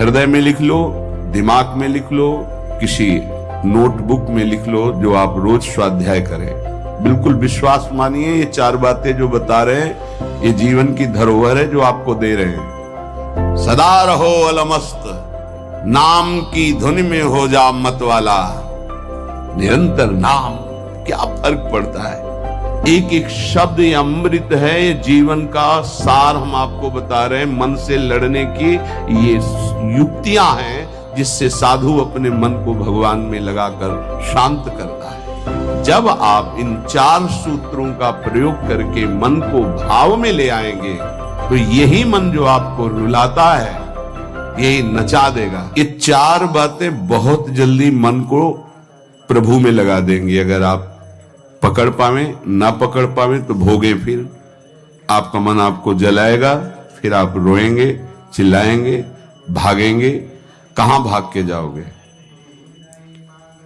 हृदय में लिख लो, दिमाग में लिख लो, किसी नोटबुक में लिख लो, जो आप रोज स्वाध्याय करें। बिल्कुल विश्वास मानिए, ये 4 बातें जो बता रहे हैं ये जीवन की धरोहर है जो आपको दे रहे हैं। सदा रहो अलमस्त, नाम की धुन में हो जा मत वाला, निरंतर नाम। क्या फर्क पड़ता है, एक एक शब्द ये अमृत है, ये जीवन का सार हम आपको बता रहे हैं। मन से लड़ने की ये युक्तियां हैं जिससे साधु अपने मन को भगवान में लगाकर शांत करता है। जब आप इन 4 सूत्रों का प्रयोग करके मन को भाव में ले आएंगे तो यही मन जो आपको रुलाता है यही नचा देगा। ये 4 बातें बहुत जल्दी मन को प्रभु में लगा देंगे। अगर आप पकड़ पावे, ना पकड़ पावे तो भोगे, फिर आपका मन आपको जलाएगा, फिर आप रोएंगे, चिल्लाएंगे, भागेंगे। कहां भाग के जाओगे?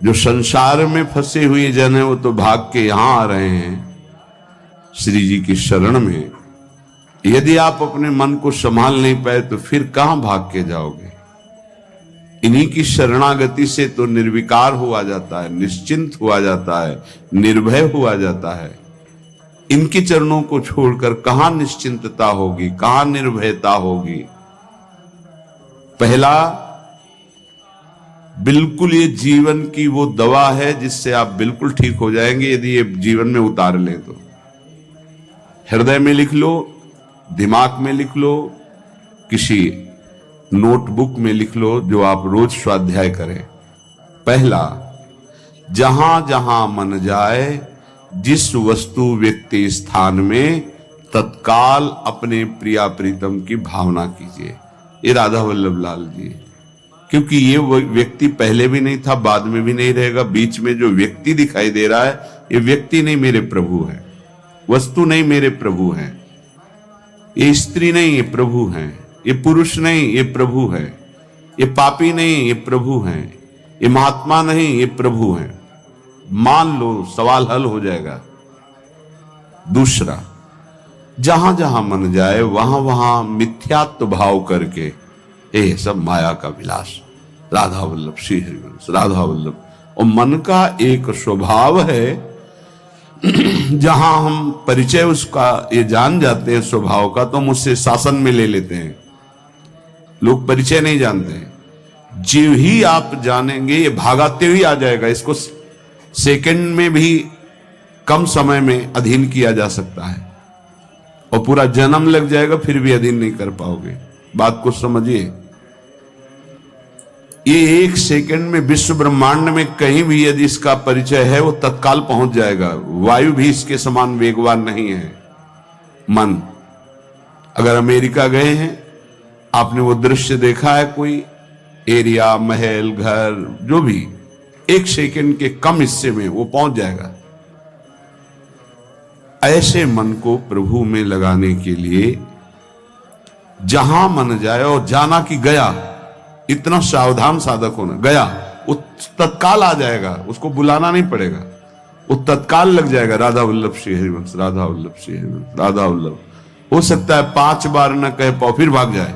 जो संसार में फंसे हुए जन है वो तो भाग के यहां आ रहे हैं श्री जी की शरण में। यदि आप अपने मन को संभाल नहीं पाए तो फिर कहां भाग के जाओगे? इन्हीं की शरणागति से तो निर्विकार हुआ जाता है, निश्चिंत हुआ जाता है, निर्भय हुआ जाता है। इनके चरणों को छोड़कर कहां निश्चिंतता होगी, कहां निर्भयता होगी? पहला, बिल्कुल ये जीवन की वो दवा है जिससे आप बिल्कुल ठीक हो जाएंगे यदि ये जीवन में उतार लें तो। हृदय में लिख लो, दिमाग में लिख लो, किसी नोटबुक में लिख लो, जो आप रोज स्वाध्याय करें। पहला, जहां जहां मन जाए, जिस वस्तु व्यक्ति स्थान में, तत्काल अपने प्रिया प्रीतम की भावना कीजिए। ये राधा वल्लभ लाल जी, क्योंकि ये व्यक्ति पहले भी नहीं था, बाद में भी नहीं रहेगा। बीच में जो व्यक्ति दिखाई दे रहा है ये व्यक्ति नहीं, मेरे प्रभु है। वस्तु नहीं, मेरे प्रभु है। ये स्त्री नहीं, ये प्रभु है। ये पुरुष नहीं, ये प्रभु है। ये पापी नहीं, ये प्रभु है। ये महात्मा नहीं, ये प्रभु है। मान लो, सवाल हल हो जाएगा। दूसरा, जहां जहां मन जाए वहां वहां मिथ्यात्व भाव करके ये सब माया का विलास। राधा वल्लभ श्री हरिवंश, राधा वल्लभ। और मन का एक स्वभाव है जहां हम परिचय उसका ये जान जाते हैं स्वभाव का, तो हम उससे शासन में ले लेते हैं। लोग परिचय नहीं जानते हैं। जीव ही आप जानेंगे ये भागाते हुए आ जाएगा। इसको सेकंड में भी कम समय में अधीन किया जा सकता है और पूरा जन्म लग जाएगा फिर भी अधीन नहीं कर पाओगे। बात को समझिए। ये 1 सेकंड में विश्व ब्रह्मांड में कहीं भी यदि इसका परिचय है वो तत्काल पहुंच जाएगा। वायु भी इसके समान वेगवान नहीं है मन। अगर अमेरिका गए हैं, आपने वो दृश्य देखा है, कोई एरिया, महल, घर, जो भी 1 सेकंड के कम हिस्से में वो पहुंच जाएगा। ऐसे मन को प्रभु में लगाने के लिए जहां मन जाए, और जाना कि गया, इतना सावधान साधक होना। गया वो तत्काल आ जाएगा, उसको बुलाना नहीं पड़ेगा, वो तत्काल लग जाएगा। राधा वल्लभ श्री हरिवंश, राधा वल्लभ श्री हरिवंश, राधा वल्लभ। हो सकता है 5 बार न कह पाओ, फिर भाग जाए,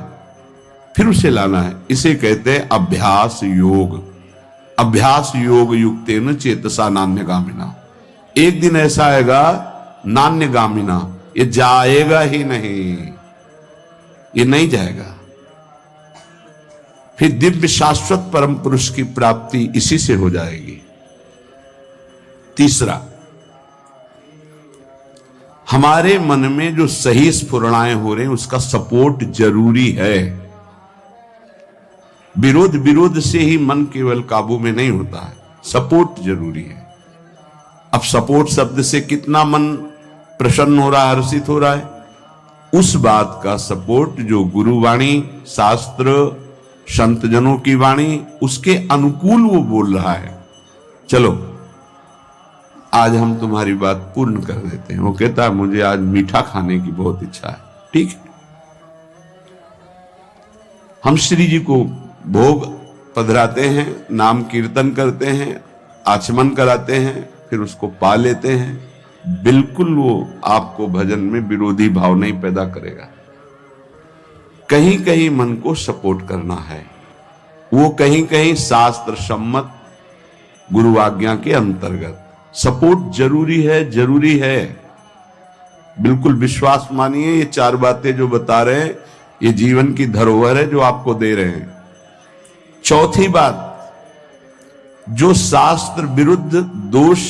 फिर उसे लाना है। इसे कहते हैं अभ्यास योग। अभ्यास योग युक्तेन चेतसा नान्यगामिना। एक दिन ऐसा आएगा नान्यगामिना, ये जाएगा ही नहीं, ये नहीं जाएगा। फिर दिव्य शाश्वत परम पुरुष की प्राप्ति इसी से हो जाएगी। तीसरा, हमारे मन में जो सही स्फुरणाएं हो रहे हैं उसका सपोर्ट जरूरी है। विरोध से ही मन केवल काबू में नहीं होता है, सपोर्ट जरूरी है। अब सपोर्ट शब्द से कितना मन प्रसन्न हो रहा है, हर्षित हो रहा है, उस बात का सपोर्ट जो गुरुवाणी, शास्त्र, संत जनों की वाणी, उसके अनुकूल वो बोल रहा है। चलो आज हम तुम्हारी बात पूर्ण कर देते हैं। वो कहता है मुझे आज मीठा खाने की बहुत इच्छा है। ठीक है, हम श्री जी को भोग पधराते हैं, नाम कीर्तन करते हैं, आचमन कराते हैं, फिर उसको पा लेते हैं। बिल्कुल वो आपको भजन में विरोधी भाव नहीं पैदा करेगा। कहीं कहीं मन को सपोर्ट करना है। वो कहीं कहीं शास्त्र सम्मत गुरु आज्ञा के अंतर्गत। सपोर्ट जरूरी है, जरूरी है, बिल्कुल विश्वास मानिए। ये चार बातें जो बता रहे हैं ये जीवन की धरोहर है जो आपको दे रहे हैं। चौथी बात, जो शास्त्र विरुद्ध दोष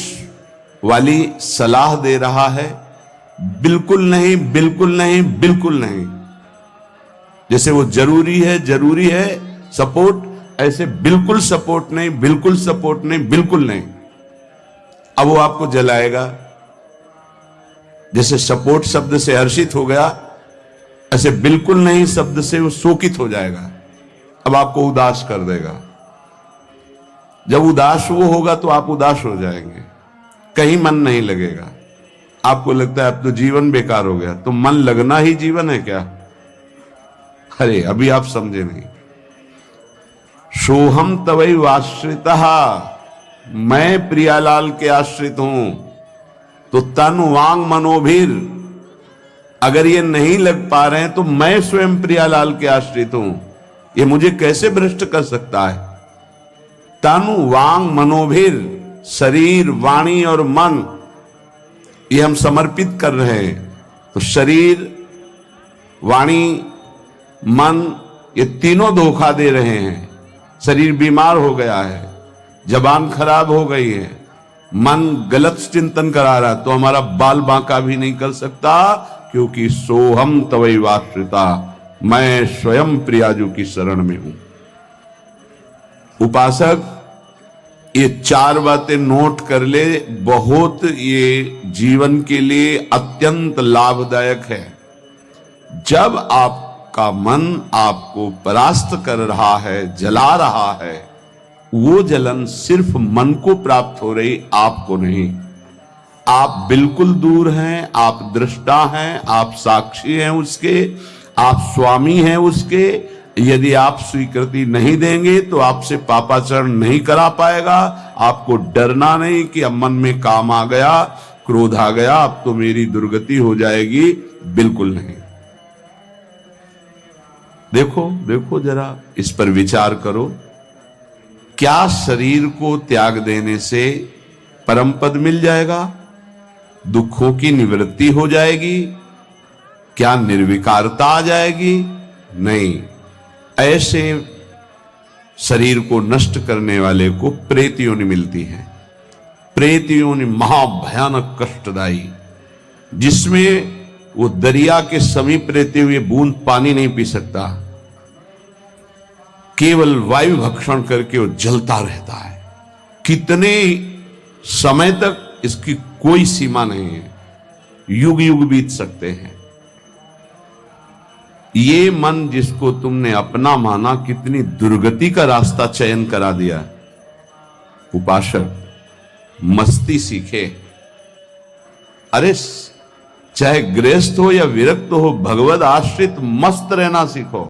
वाली सलाह दे रहा है, बिल्कुल नहीं, बिल्कुल नहीं, बिल्कुल नहीं। जैसे वो जरूरी है सपोर्ट, ऐसे बिल्कुल सपोर्ट नहीं, बिल्कुल सपोर्ट नहीं, बिल्कुल नहीं। अब वो आपको जलाएगा। जैसे सपोर्ट शब्द से हर्षित हो गया, ऐसे बिल्कुल नहीं शब्द से वो शोकित हो जाएगा। अब आपको उदास कर देगा। जब उदास वो होगा तो आप उदास हो जाएंगे, कहीं मन नहीं लगेगा। आपको लगता है अब तो जीवन बेकार हो गया। तो मन लगना ही जीवन है क्या? अरे अभी आप समझे नहीं। सोहम तवै आश्रितः, मैं प्रियालाल के आश्रित हूं। तो तन वांग मनोभीर, अगर ये नहीं लग पा रहे हैं तो मैं स्वयं प्रियालाल के आश्रित हूं। ये मुझे कैसे भ्रष्ट कर सकता है? तन वांग मनोभीर, शरीर वाणी और मन, ये हम समर्पित कर रहे हैं। तो शरीर वाणी मन ये तीनों धोखा दे रहे हैं। शरीर बीमार हो गया है, जबान खराब हो गई है, मन गलत चिंतन करा रहा, तो हमारा बाल बांका भी नहीं कर सकता, क्योंकि सोहम तवै आश्रिता, मैं स्वयं प्रियाजू की शरण में हूं। उपासक ये चार बातें नोट कर ले, बहुत ये जीवन के लिए अत्यंत लाभदायक है। जब आपका मन आपको परास्त कर रहा है, जला रहा है, वो जलन सिर्फ मन को प्राप्त हो रही, आपको नहीं। आप बिल्कुल दूर हैं, आप दृष्टा हैं, आप साक्षी हैं उसके, आप स्वामी हैं उसके। यदि आप स्वीकृति नहीं देंगे तो आपसे पापाचरण नहीं करा पाएगा। आपको डरना नहीं कि अब मन में काम आ गया, क्रोध आ गया, अब तो मेरी दुर्गति हो जाएगी, बिल्कुल नहीं। देखो देखो जरा, इस पर विचार करो। क्या शरीर को त्याग देने से परम पद मिल जाएगा? दुखों की निवृत्ति हो जाएगी? क्या निर्विकारता आ जाएगी? नहीं। ऐसे शरीर को नष्ट करने वाले को प्रेत योनि मिलती है। प्रेत योनि महाभयानक कष्टदायी, जिसमें वो दरिया के समीप रहते हुए बूंद पानी नहीं पी सकता, केवल वायु भक्षण करके वो जलता रहता है। कितने समय तक इसकी कोई सीमा नहीं है, युग युग बीत सकते हैं। ये मन जिसको तुमने अपना माना, कितनी दुर्गति का रास्ता चयन करा दिया। उपासक मस्ती सीखे। अरे चाहे गृहस्थ हो या विरक्त हो, भगवद आश्रित मस्त रहना सीखो।